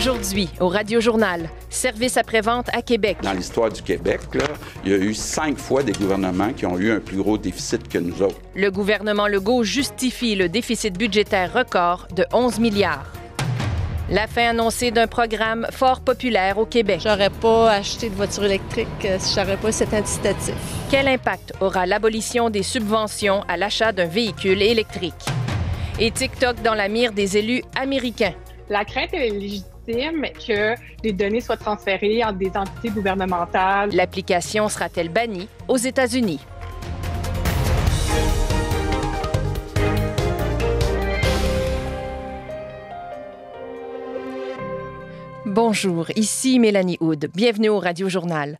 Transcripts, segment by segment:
Aujourd'hui, au Radio-Journal, service après-vente à Québec. Dans l'histoire du Québec, là, il y a eu 5 fois des gouvernements qui ont eu un plus gros déficit que nous autres. Le gouvernement Legault justifie le déficit budgétaire record de 11 milliards. La fin annoncée d'un programme fort populaire au Québec. J'aurais pas acheté de voiture électrique si j'aurais pas cet incitatif. Quel impact aura l'abolition des subventions à l'achat d'un véhicule électrique? Et TikTok dans la mire des élus américains. La crainte est légitime que les données soient transférées entre des entités gouvernementales. L'application sera-t-elle bannie aux États-Unis? Bonjour, ici Mélanie Hood. Bienvenue au Radio-Journal.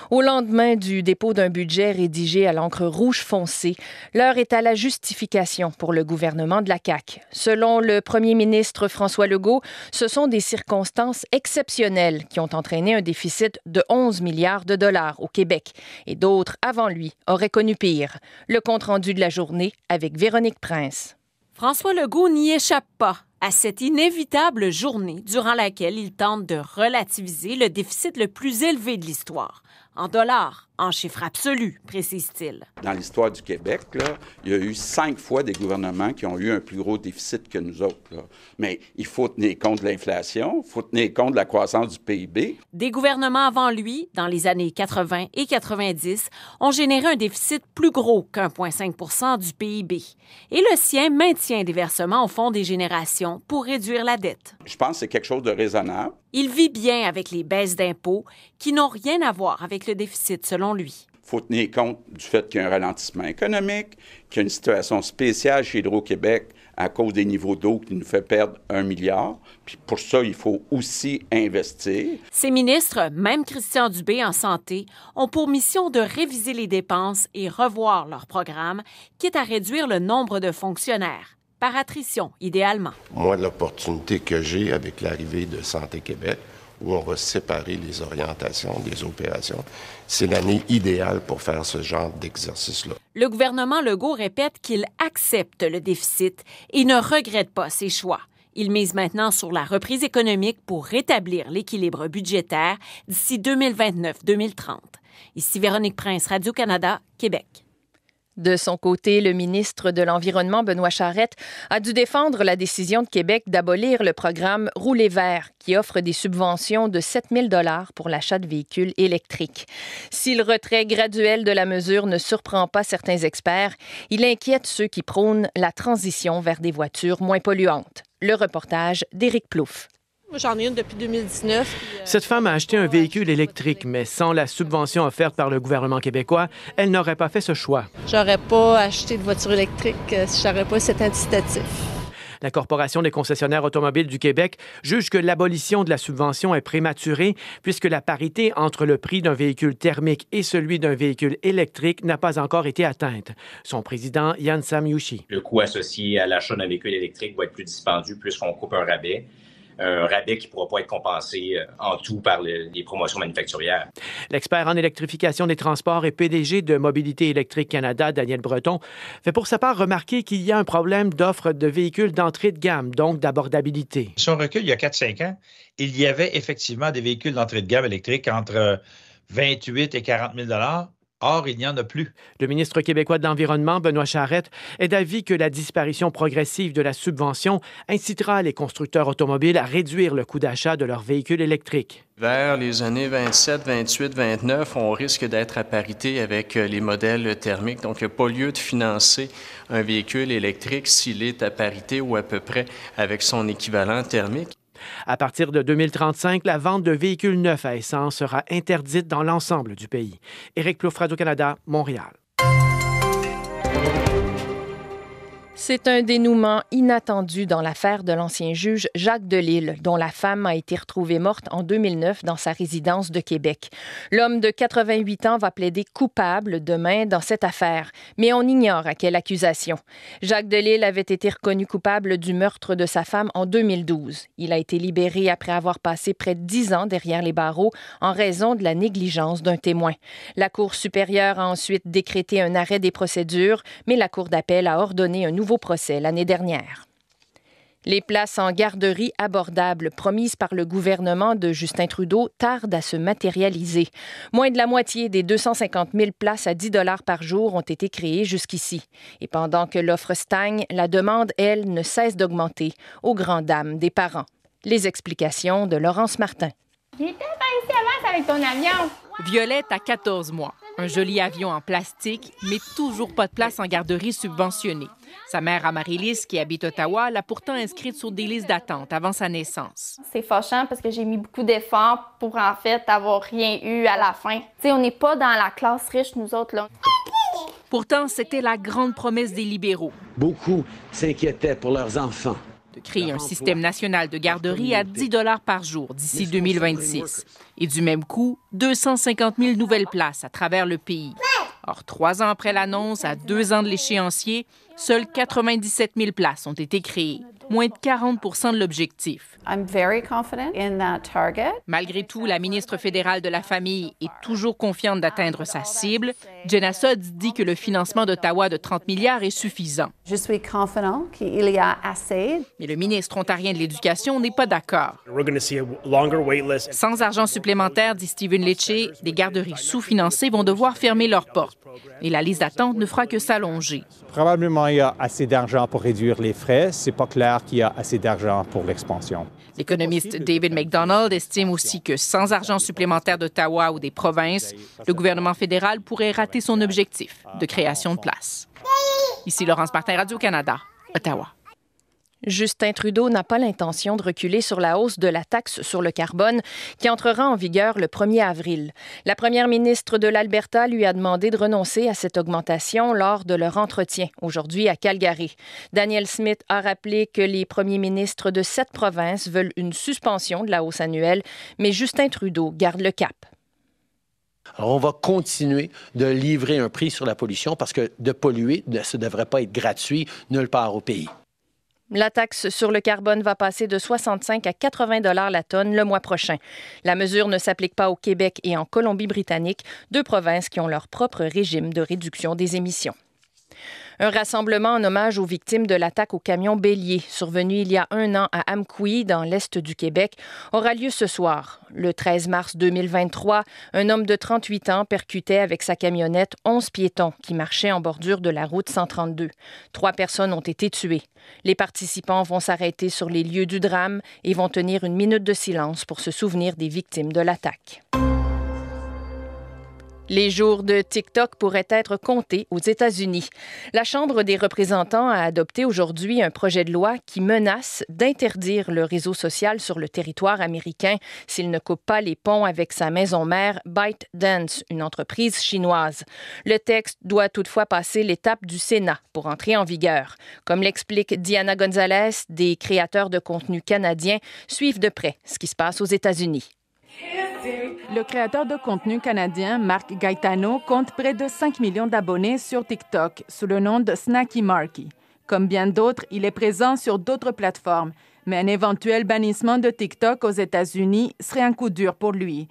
Au lendemain du dépôt d'un budget rédigé à l'encre rouge foncé, l'heure est à la justification pour le gouvernement de la CAQ. Selon le premier ministre François Legault, ce sont des circonstances exceptionnelles qui ont entraîné un déficit de 11 milliards de dollars au Québec. Et d'autres, avant lui, auraient connu pire. Le compte-rendu de la journée avec Véronique Prince. François Legault n'y échappe pas à cette inévitable journée durant laquelle il tente de relativiser le déficit le plus élevé de l'histoire. En dollars, en chiffres absolus, précise-t-il. Dans l'histoire du Québec, là, il y a eu 5 fois des gouvernements qui ont eu un plus gros déficit que nous autres. Là. Mais il faut tenir compte de l'inflation, il faut tenir compte de la croissance du PIB. Des gouvernements avant lui, dans les années 80 et 90, ont généré un déficit plus gros qu'1,5 % du PIB. Et le sien maintient des versements au Fonds des générations pour réduire la dette. Je pense que c'est quelque chose de raisonnable. Il vit bien avec les baisses d'impôts qui n'ont rien à voir avec le déficit, selon lui. Il faut tenir compte du fait qu'il y a un ralentissement économique, qu'il y a une situation spéciale chez Hydro-Québec à cause des niveaux d'eau qui nous fait perdre 1 milliard. Puis pour ça, il faut aussi investir. Ces ministres, même Christian Dubé en santé, ont pour mission de réviser les dépenses et revoir leur programme, quitte à réduire le nombre de fonctionnaires. Par attrition, idéalement. Moi, l'opportunité que j'ai avec l'arrivée de Santé Québec, où on va séparer les orientations des opérations, c'est l'année idéale pour faire ce genre d'exercice-là. Le gouvernement Legault répète qu'il accepte le déficit et ne regrette pas ses choix. Il mise maintenant sur la reprise économique pour rétablir l'équilibre budgétaire d'ici 2029-2030. Ici Véronique Prince, Radio-Canada, Québec. De son côté, le ministre de l'Environnement, Benoît Charette, a dû défendre la décision de Québec d'abolir le programme Rouler vert, qui offre des subventions de 7 000 $ pour l'achat de véhicules électriques. Si le retrait graduel de la mesure ne surprend pas certains experts, il inquiète ceux qui prônent la transition vers des voitures moins polluantes. Le reportage d'Éric Plouffe. J'en ai une depuis 2019. Cette femme a acheté un véhicule électrique, mais sans la subvention offerte par le gouvernement québécois, elle n'aurait pas fait ce choix. J'aurais pas acheté de voiture électrique si j'aurais pas cet incitatif. La Corporation des concessionnaires automobiles du Québec juge que l'abolition de la subvention est prématurée puisque la parité entre le prix d'un véhicule thermique et celui d'un véhicule électrique n'a pas encore été atteinte. Son président, Yann Samyushi. Le coût associé à l'achat d'un véhicule électrique va être plus dispendieux puisqu'on coupe un rabais qui ne pourra pas être compensé en tout par les promotions manufacturières. L'expert en électrification des transports et PDG de Mobilité électrique Canada, Daniel Breton, fait pour sa part remarquer qu'il y a un problème d'offre de véhicules d'entrée de gamme, donc d'abordabilité. Si on recule il y a 4-5 ans, il y avait effectivement des véhicules d'entrée de gamme électrique entre 28 et 40 000 $. Or, il n'y en a plus. Le ministre québécois de l'Environnement, Benoît Charette, est d'avis que la disparition progressive de la subvention incitera les constructeurs automobiles à réduire le coût d'achat de leurs véhicules électriques. Vers les années 27, 28, 29, on risque d'être à parité avec les modèles thermiques. Donc, il n'y a pas lieu de financer un véhicule électrique s'il est à parité ou à peu près avec son équivalent thermique. À partir de 2035, la vente de véhicules neufs à essence sera interdite dans l'ensemble du pays. Éric Plouffe, Radio-Canada, Montréal. C'est un dénouement inattendu dans l'affaire de l'ancien juge Jacques Delisle, dont la femme a été retrouvée morte en 2009 dans sa résidence de Québec. L'homme de 88 ans va plaider coupable demain dans cette affaire, mais on ignore à quelle accusation. Jacques Delisle avait été reconnu coupable du meurtre de sa femme en 2012. Il a été libéré après avoir passé près de 10 ans derrière les barreaux en raison de la négligence d'un témoin. La Cour supérieure a ensuite décrété un arrêt des procédures, mais la Cour d'appel a ordonné un nouveau procès l'année dernière. Les places en garderie abordables promises par le gouvernement de Justin Trudeau tardent à se matérialiser. Moins de la moitié des 250 000 places à 10 $ par jour ont été créées jusqu'ici. Et pendant que l'offre stagne, la demande, elle, ne cesse d'augmenter, aux grandes dames des parents. Les explications de Laurence Martin. J'étais pas ici avant avec ton avion. Violette a 14 mois. Un joli avion en plastique, mais toujours pas de place en garderie subventionnée. Sa mère, Amaryllis, qui habite Ottawa, l'a pourtant inscrite sur des listes d'attente avant sa naissance. C'est fâchant parce que j'ai mis beaucoup d'efforts pour, en fait, avoir rien eu à la fin. Tu sais, on n'est pas dans la classe riche, nous autres, là. Pourtant, c'était la grande promesse des libéraux. Beaucoup s'inquiétaient pour leurs enfants. De créer un système national de garderie à 10 $ par jour d'ici 2026. Et du même coup, 250 000 nouvelles places à travers le pays. Or, 3 ans après l'annonce, à 2 ans de l'échéancier, seules 97 000 places ont été créées, moins de 40 % de l'objectif. Malgré tout, la ministre fédérale de la Famille est toujours confiante d'atteindre sa cible. Jenna Sodds dit que le financement d'Ottawa de 30 milliards est suffisant. Je suis confiant qu'il y a assez. Mais le ministre ontarien de l'Éducation n'est pas d'accord. Sans argent supplémentaire, dit Stephen Lecce, des garderies sous-financées vont devoir fermer leurs portes. Et la liste d'attente ne fera que s'allonger. Probablement, il y a assez d'argent pour réduire les frais. C'est pas clair qu'il y a assez d'argent pour l'expansion. L'économiste David McDonald estime aussi que sans argent supplémentaire d'Ottawa ou des provinces, le gouvernement fédéral pourrait rater son objectif de création de places. Ici Laurence Martin, Radio-Canada, Ottawa. Justin Trudeau n'a pas l'intention de reculer sur la hausse de la taxe sur le carbone qui entrera en vigueur le 1er avril. La première ministre de l'Alberta lui a demandé de renoncer à cette augmentation lors de leur entretien aujourd'hui à Calgary. Danielle Smith a rappelé que les premiers ministres de 7 provinces veulent une suspension de la hausse annuelle, mais Justin Trudeau garde le cap. Alors, on va continuer de livrer un prix sur la pollution parce que de polluer, ça ne devrait pas être gratuit nulle part au pays. La taxe sur le carbone va passer de 65 à 80 $ la tonne le mois prochain. La mesure ne s'applique pas au Québec et en Colombie-Britannique, 2 provinces qui ont leur propre régime de réduction des émissions. Un rassemblement en hommage aux victimes de l'attaque au camion bélier, survenu il y a 1 an à Amqui, dans l'est du Québec, aura lieu ce soir. Le 13 mars 2023, un homme de 38 ans percutait avec sa camionnette 11 piétons qui marchaient en bordure de la route 132. 3 personnes ont été tuées. Les participants vont s'arrêter sur les lieux du drame et vont tenir une minute de silence pour se souvenir des victimes de l'attaque. Les jours de TikTok pourraient être comptés aux États-Unis. La Chambre des représentants a adopté aujourd'hui un projet de loi qui menace d'interdire le réseau social sur le territoire américain s'il ne coupe pas les ponts avec sa maison mère ByteDance, une entreprise chinoise. Le texte doit toutefois passer l'étape du Sénat pour entrer en vigueur. Comme l'explique Diana Gonzalez, des créateurs de contenu canadiens suivent de près ce qui se passe aux États-Unis. Le créateur de contenu canadien, Mark Gaetano, compte près de 5 millions d'abonnés sur TikTok sous le nom de Snacky Marky. Comme bien d'autres, il est présent sur d'autres plateformes, mais un éventuel bannissement de TikTok aux États-Unis serait un coup dur pour lui.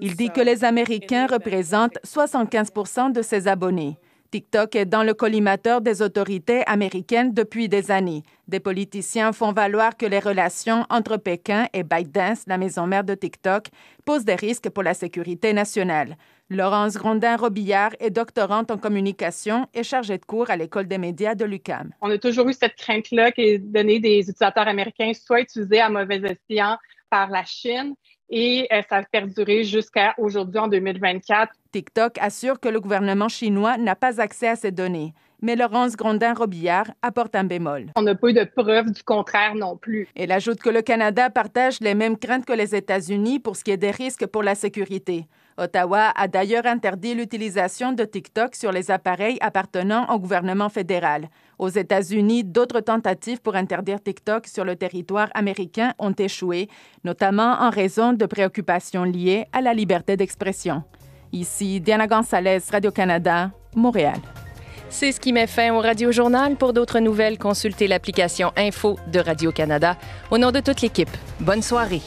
Il dit que les Américains représentent 75% de ses abonnés. TikTok est dans le collimateur des autorités américaines depuis des années. Des politiciens font valoir que les relations entre Pékin et ByteDance, la maison mère de TikTok, posent des risques pour la sécurité nationale. Laurence Grondin-Robillard est doctorante en communication et chargée de cours à l'École des médias de l'UQAM. On a toujours eu cette crainte-là qui est donnée des utilisateurs américains, soit utilisés à mauvais escient par la Chine, et ça a perduré jusqu'à aujourd'hui, en 2024. TikTok assure que le gouvernement chinois n'a pas accès à ces données. Mais Laurence Grondin-Robillard apporte un bémol. On n'a pas eu de preuve du contraire non plus. Elle ajoute que le Canada partage les mêmes craintes que les États-Unis pour ce qui est des risques pour la sécurité. Ottawa a d'ailleurs interdit l'utilisation de TikTok sur les appareils appartenant au gouvernement fédéral. Aux États-Unis, d'autres tentatives pour interdire TikTok sur le territoire américain ont échoué, notamment en raison de préoccupations liées à la liberté d'expression. Ici, Diana Gonzalez, Radio-Canada, Montréal. C'est ce qui met fin au Radio-Journal. Pour d'autres nouvelles, consultez l'application Info de Radio-Canada. Au nom de toute l'équipe, bonne soirée.